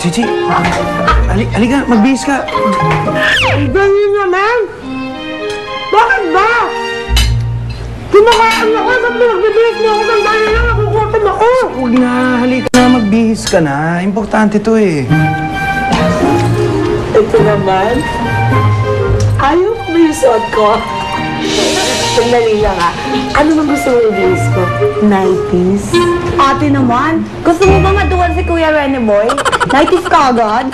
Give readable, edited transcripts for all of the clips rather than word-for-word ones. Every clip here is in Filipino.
Gigi, halika, magbihis ka. Ang dali naman! Bakit ba? Kumakaan ako, ba't nagbibihis mo ako ng dali lang? Nakukutom ako! Huwag na, halika na, magbihis ka na. Importante to eh. Ito naman. Ayaw ko ba yung suot ko? Sandali lang ah. Ano bang gusto mo i-bihis ko? 90s? Ate naman, gusto mo ba maduwan si Kuya Rene Boy? 90s ka agad?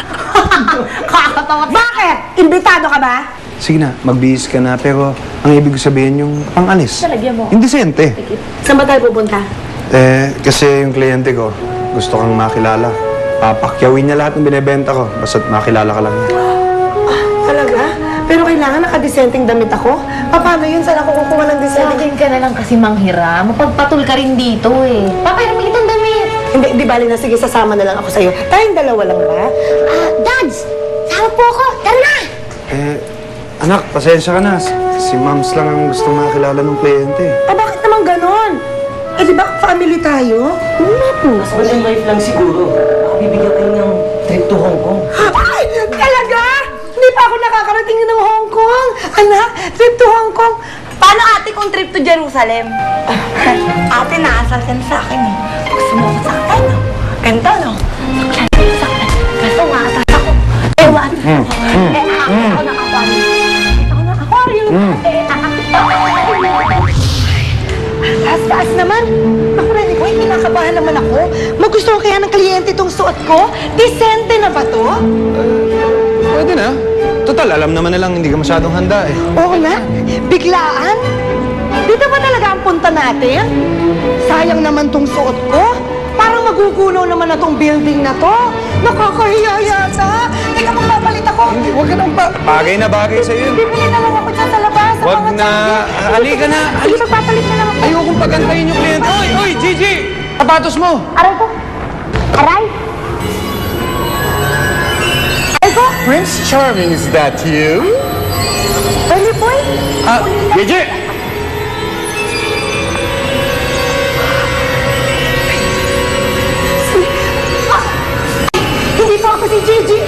Kakatawa. Bakit? Imbitado ka ba? Sige na, magbihis ka na, pero ang ibig sabihin yung pang-alis. Talagyan mo. Indesente. Saan ba tayo pupunta? Kasi yung kliyente ko, gusto kang makilala. Papakyawin niya lahat ng binibenta ko, basta't makilala ka lang niya. Talaga? Pero kailangan nakadesenteng damit ako? Paano yun? Saan ako kukuha ng desenteng? Akin ka na lang kasi manghira. Mapagpatul ka rin dito eh. Papairam kitang damit. Hindi bali na. Sige, sasama na lang ako sa'yo. Tayong dalawa lang ba? Dads! Sama po ako! Tara na! Anak, pasensya ka na. Si Mams lang ang gusto makilala ng kliyente. Bakit naman ganon? Di ba family tayo? Hindi po. Husband and wife lang siguro. Bibigyan kayo ng trip to Hong Kong. Ay! Talaga? Hindi pa ako nakakarating ng Hong Kong. Anak, trip to Hong Kong. Paano ate kung trip to Jerusalem? Ate, naasal ka na sa akin eh. Gusto mo ako saktan, no? Ganda, no? Saktan. Kaso nga, atas ako. Ewan. Ako ng aquarium. Ako ng aquarium. Taas naman. Naku, Rene ko, kinakabahan naman ako. Magustuhan kaya ng kliyente itong suot ko? Decente na ba to? Pwede na. Total, alam naman nilang hindi ka masyadong handa eh. Oo na. Biglaan? Dito ba talaga ang punta natin? Sayang naman tong suot ko. Parang magugulo naman na tong building na to. Nakakahiya yata. Teka, magpapalit ako. Hindi, huwag ka nang bagay na bagay sa'yo. Bibili na lang ako dyan sa labas. sa Huwag mga na. tsahe. Halika na. Sige, magpapalit na lang ako. Ayokong pagantayin yung kliyente. Oy, Gigi! Sapatos mo! Aray ko. Aray. Aray ko. Prince Charming, is that you? Rene Boy. Gigi! Hindi po ako si Gigi.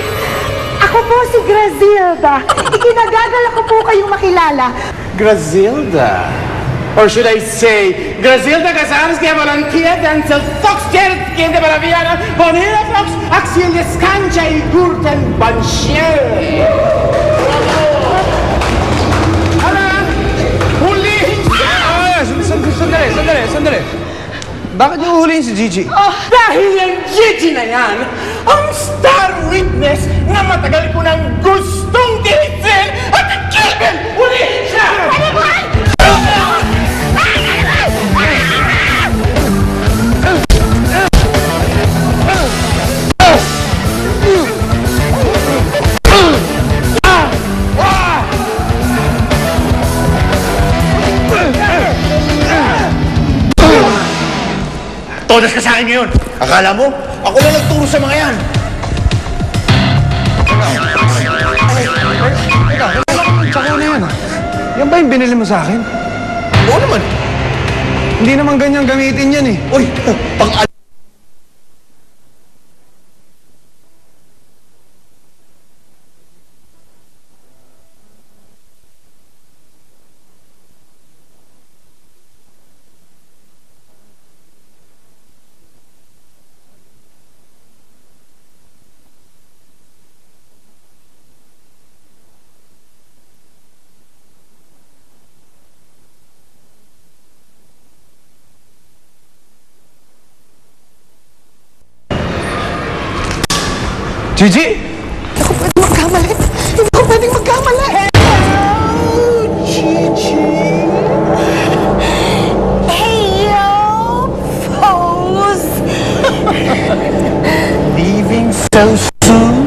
Ako po si Grazilda. Ikinagagala ko po kayong makilala. Grazilda. Or should I say, Grazilda Gazanska Valentia Denzel Fox Jared Kinde Baraviana Bonilla Fox Axilia Scancha y Gurten Banchier. Hala! Hulihin siya! Sandali. Bakit niyo uhulihin si Gigi? Dahil yung Gigi na yan, ang star witness na matagal ko nang gustong tirisin at ikibin! Hulihin siya! Todas ka sa akin ngayon. Akala mo, ako lang nagturo sa mga yan. Tsaka na yan. Yan ba yung binili mo sa akin? Oo naman. Hindi naman ganyan gamitin yan eh. Uy, pang Gigi! Hindi ako pwedeng magkamali. Hindi ako pwedeng magkamali. Gigi. Hey, yo, pose. Leaving so soon?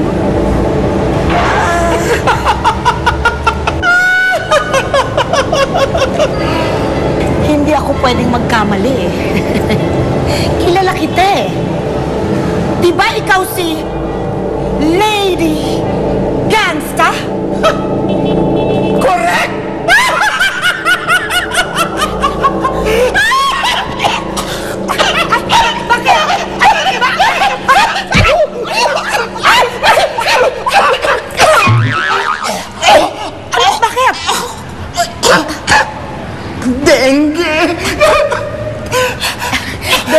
Hindi ako pwedeng magkamali eh. Kilala kita eh. Di ba ikaw si Lady Gangsta? Correct! Bakit?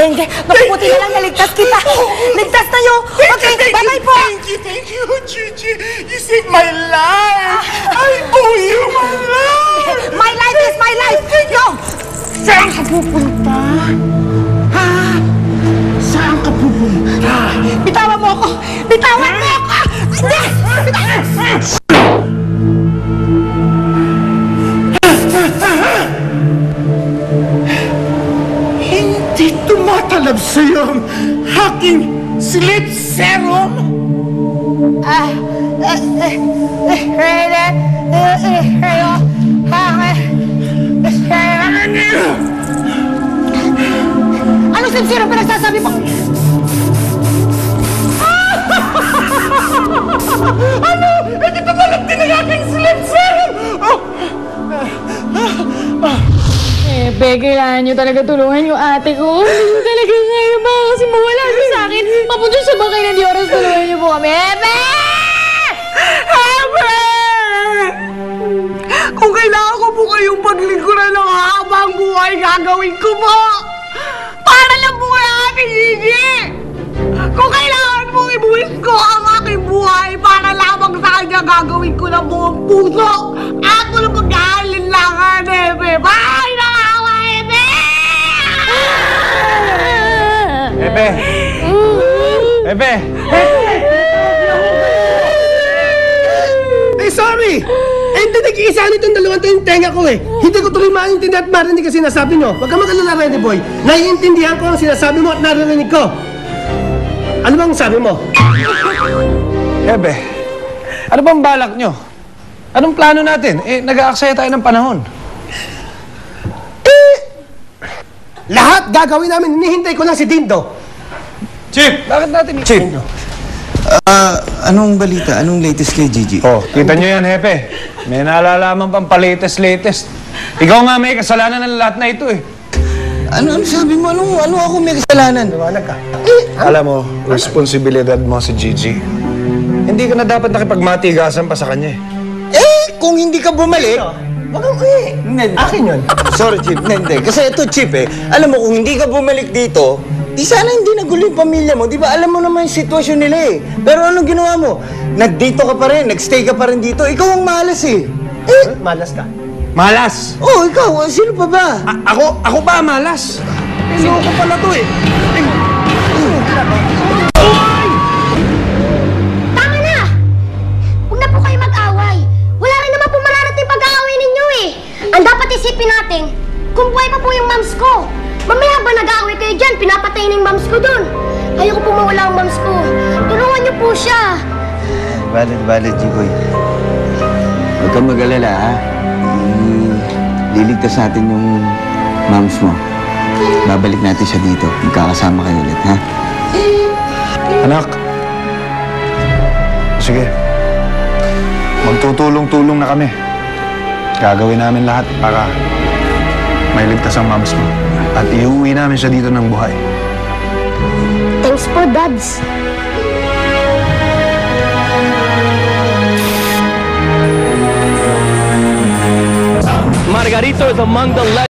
Hindi. Nakuputi na lang, naligtas kita. Ligtas tayo. Okay, bye-bye po. Thank you, Gigi. You saved my life. I owe you my life. My life is my life. No! Saan ka pupunta? Ha? Saan ka pupunta? Bitawan mo ako! Bitawan mo ako! Hindi! Hindi tumatalab sa'yo ang aking sleep serum? Ano sinsira pinagsasabi mo? Ano? Hindi pa malap din ang aking sleep serum! Kailangan nyo talaga tulungan yung ate ko. Hindi ko talaga kaya ba kasi mawala siya sa akin. Papunta siya ba kayo na di oras tulungan nyo po kami? Ebe! Ebe! Kung kailangan ko po kayong paglingkuran ng habang buhay, gagawin ko po! Para lang po kay Ate Gigi! Kung kailangan mong ibuwis ko ang aking buhay para lamang sa kanya, gagawin ko ng buong puso at walang pag-aalinlangan, Ebe! Bye na ako, Ebe! Ebe! Ebe! Sorry! Hindi nag-iisa nitong dalawang to yung tenga ko eh. Hindi ko tuloy maintindihan at marinig ang sinasabi nyo. Huwag ka mag-alala, Ready Boy. Naiintindihan ko ang sinasabi mo at narinig ko. Ano bang sabi mo? Ebe, ano bang balak nyo? Anong plano natin? Nag-aaksaya tayo ng panahon. Lahat gagawin namin. Hinihintay ko lang si Dindo. Chief! Bakit natin? Chief, anong balita? Anong latest kay Gigi? Oh, kita nyo yan, Hepe. May naalalaman pang pa-latest. Ikaw nga may kasalanan ng lahat na ito eh. Ano sabi mo? Ano ako may kasalanan? Alam mo, responsibilidad mo si Gigi. Hindi ka na dapat nakipagmatigasan pa sa kanya eh. Kung hindi ka bumalik... Huwag kang akin yun. Sorry, Chief. Hindi. Kasi ito, Chief alam mo, kung hindi ka bumalik dito, di sana hindi nagulo yung pamilya mo. Di ba alam mo naman yung sitwasyon nila eh. Pero anong ginawa mo? Nag-dito ka pa rin, nag-stay ka pa rin dito. Ikaw ang malas eh. Malas ka. Malas! Oh, ikaw. Sino pa ba? Ako ba malas? Loko pala to eh. Tama na! Huwag na po kayo mag-away. Wala rin naman po mararating pag-aaway ninyo eh. Ang dapat isipin natin, kung buhay pa po yung moms ko. Mamaya ba nag-aaway kayo dyan, pinapatay na yung moms ko dun. Ayoko po mawala ang moms ko. Tulungan niyo po siya. Valid, Jigoy. Huwag kang mag-alala, ha? Liligtas natin yung moms mo. Babalik natin siya dito. Magkakasama kayo ulit, ha? Anak. Sige. Magtutulong-tulong na kami. Gagawin namin lahat para mailigtas ang moms mo. At iuwi namin siya dito ng buhay. Thanks po, Dads. Margarito is among the legends.